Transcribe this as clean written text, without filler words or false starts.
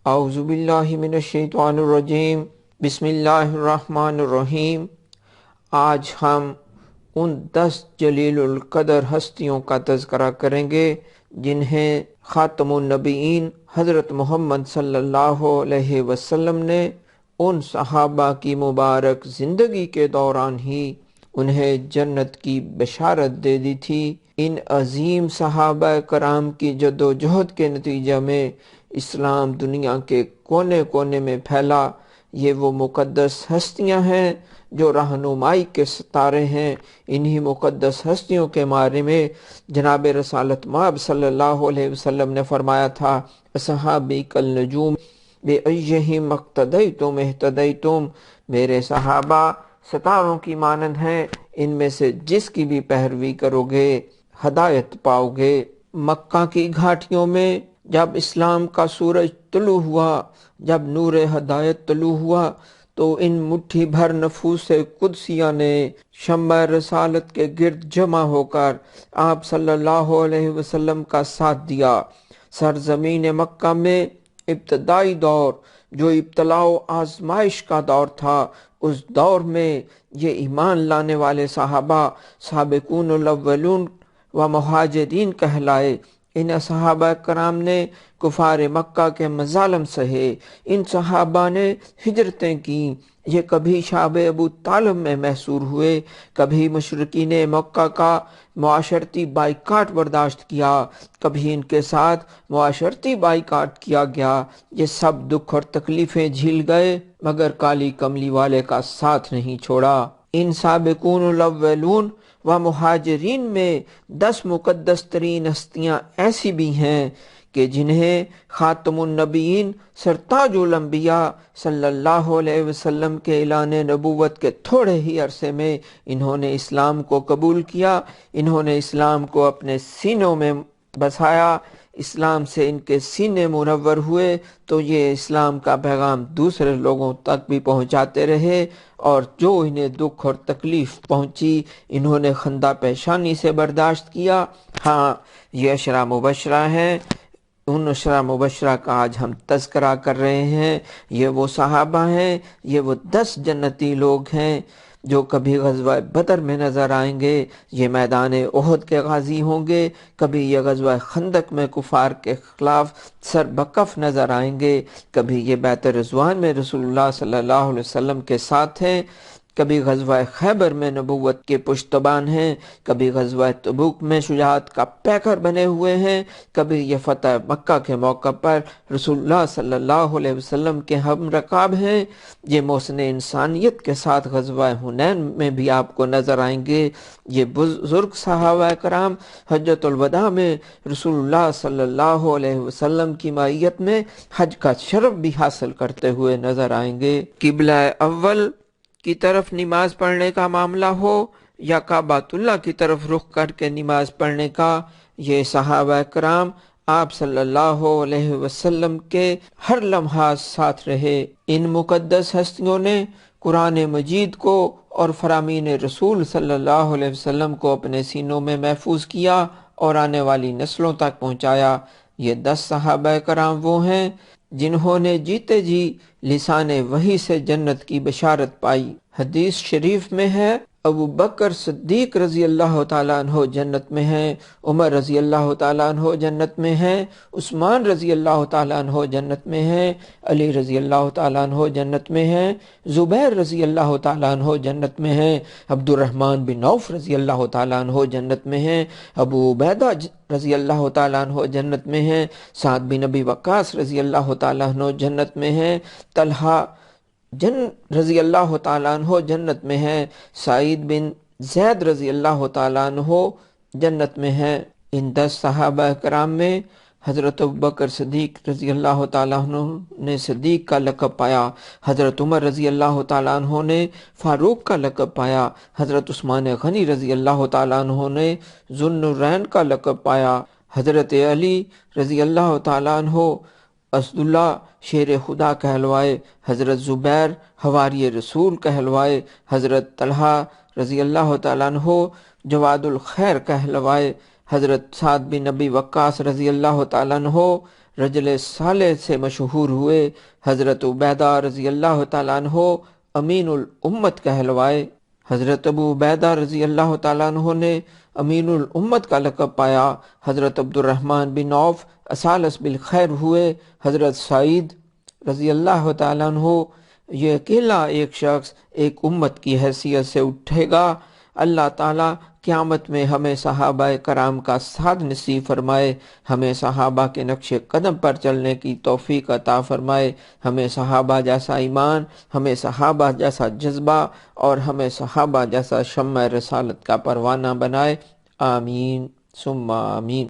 اعوذ باللہ من الشیطان الرجیم، بسم اللہ الرحمن الرحیم۔ آج ہم ان 10 جلیل القدر ہستیوں کا تذکرہ کریں گے جنہیں خاتم النبیین حضرت محمد صلی اللہ علیہ وسلم نے ان صحابہ کی مبارک زندگی کے دوران ہی انہیں جنت کی بشارت دے دی تھی۔ ان عظیم صحابہ کرام کی جد و جہد کے نتیجہ میں اسلام دنیا کے کونے کونے میں پھیلا۔ یہ وہ مقدس ہستیاں ہیں جو رہنمائی کے ستارے ہیں۔ انہی مقدس ہستیوں کے بارے میں جناب رسالت مآب صلی اللہ علیہ وسلم نے فرمایا تھا، اصحابی کالنجوم بأیہم اقتدیتم اہتدیتم، میرے صحابہ ستاروں کی مانند ہیں، ان میں سے جس کی بھی پیروی کرو گے ہدایت پاؤ گے۔ مکہ کی گھاٹیوں میں جب اسلام کا سورج طلوع ہوا، جب نور ہدایت طلوع ہوا، تو ان مٹھی بھر نفوس قدسیہ نے شمع رسالت کے گرد جمع ہو کر آپ صلی اللہ علیہ وسلم کا ساتھ دیا۔ سرزمین مکہ میں ابتدائی دور جو ابتلاء و آزمائش کا دور تھا، اس دور میں یہ ایمان لانے والے صحابہ سابقون الاولون و مہاجرین کہلائے۔ ان صحابہ کرام نے کفار مکہ کے مظالم سہے، ان صحابہ نے ہجرتیں کیں، یہ کبھی شعب ابو طالب میں محصور ہوئے، کبھی مشرکین مکہ کا معاشرتی بائیکاٹ برداشت کیا، کبھی ان کے ساتھ معاشرتی بائیکاٹ کیا گیا۔ یہ سب دکھ اور تکلیفیں جھیل گئے مگر کالی کملی والے کا ساتھ نہیں چھوڑا۔ ان سابقون الاولون و مہاجرین میں 10 مقدس ترین ہستیاں ایسی بھی ہیں کہ جنہیں خاتم النبیین سرتاج الانبیاء صلی اللہ علیہ وسلم کے اعلان نبوت کے تھوڑے ہی عرصے میں انہوں نے اسلام کو قبول کیا، انہوں نے اسلام کو اپنے سینوں میں بسایا، اسلام سے ان کے سینے منور ہوئے تو یہ اسلام کا پیغام دوسرے لوگوں تک بھی پہنچاتے رہے، اور جو انہیں دکھ اور تکلیف پہنچی انہوں نے خندہ پیشانی سے برداشت کیا۔ ہاں، یہ اشرا مبشرہ ہیں، ان اشرا مبشرہ کا آج ہم تذکرہ کر رہے ہیں۔ یہ وہ صحابہ ہیں، یہ وہ 10 جنتی لوگ ہیں جو کبھی غزوہ بدر میں نظر آئیں گے، یہ میدان احد کے غازی ہوں گے، کبھی یہ غزوہ خندق میں کفار کے خلاف سر بکف نظر آئیں گے، کبھی یہ بیعت رضوان میں رسول اللہ صلی اللہ علیہ وسلم کے ساتھ ہیں، کبھی غزوہ خیبر میں نبوت کے پشتبان ہیں، کبھی غزوہ تبوک میں شجاعت کا پیکر بنے ہوئے ہیں، کبھی یہ فتح مکہ کے موقع پر رسول اللہ صلی اللہ علیہ وسلم کے ہم رکاب ہیں۔ یہ محسن انسانیت کے ساتھ غزوہ حنین میں بھی آپ کو نظر آئیں گے۔ یہ بزرگ صحابہ کرام حجۃ الوداع میں رسول اللہ صلی اللہ علیہ وسلم کی معیت میں حج کا شرف بھی حاصل کرتے ہوئے نظر آئیں گے۔ قبلہ اول کی طرف نماز پڑھنے کا معاملہ ہو یا کعبۃ اللہ کی طرف رخ کر کے نماز پڑھنے کا، یہ صحابہ کرام آپ صلی اللہ علیہ وسلم کے ہر لمحہ ساتھ رہے۔ ان مقدس ہستیوں نے قرآن مجید کو اور فرامین رسول صلی اللہ علیہ وسلم کو اپنے سینوں میں محفوظ کیا اور آنے والی نسلوں تک پہنچایا۔ یہ 10 صحابہ کرام وہ ہیں جنہوں نے جیتے جی لسان وحی سے جنت کی بشارت پائی۔ حدیث شریف میں ہے، ابو بکر صدیق رضی اللہ تعالیٰ عنہ جنت میں ہیں، عمر رضی اللہ تعالیٰ عنہ جنت میں ہیں، عثمان رضی اللہ تعالیٰ عنہ جنت میں ہیں، علی رضی اللہ تعالیٰ عنہ جنت میں ہیں، زبیر رضی اللہ تعالیٰ عنہ جنت میں ہیں، عبد الرحمن بن عوف رضی اللہ تعالیٰ عنہ جنت میں ہیں، ابو عبیدہ رضی اللہ تعالیٰ عنہ جنت میں ہیں، سعد بن ابی وقاص رضی اللہ تعالیٰ عنہ جنت میں ہیں، طلحہ رضی اللہ تعالیٰ عنہ جنت میں ہیں، سعید بن زید رضی اللہ تعالیٰ عنہ جنت میں ہیں۔ ان 10 صحابہ کرام میں حضرت ابوبکر صدیق رضی اللہ تعالیٰ عنہ نے صدیق کا لقب پایا، حضرت عمر رضی اللہ تعالیٰ عنہ نے فاروق کا لقب پایا، حضرت عثمان غنی رضی اللہ تعالیٰ عنہ نے ذو النورین کا لقب پایا، حضرت علی رضی اللہ تعالیٰ عنہ اسد اللہ شیر خدا کہلوائے، حضرت زبیر حواری رسول کہلوائے، حضرت طلحہ رضی اللہ تعالیٰ عنہ جواد الخیر کہلوائے، حضرت سعد بن ابی وقاص رضی اللہ تعالیٰ عنہ رجل صالح سے مشہور ہوئے۔ حضرت عبیدہ رضی اللہ تعالیٰ عنہ امین الامت کہلوائے۔ حضرت ابو عبیدہ رضی اللہ تعالیٰ عنہ نے امین الامت کا لقب پایا۔ حضرت عبد الرحمن بن عوف اصالس بالخیر ہوئے۔ حضرت سعید رضی اللہ تعالیٰ عنہ، یہ اکیلا ایک شخص ایک امت کی حیثیت سے اٹھے گا۔ اللہ تعالیٰ قیامت میں ہمیں صحابہ کرام کا ساتھ نصیب فرمائے، ہمیں صحابہ کے نقش قدم پر چلنے کی توفیق عطا فرمائے، ہمیں صحابہ جیسا ایمان، ہمیں صحابہ جیسا جذبہ اور ہمیں صحابہ جیسا شمع رسالت کا پروانہ بنائے۔ آمین ثم آمین۔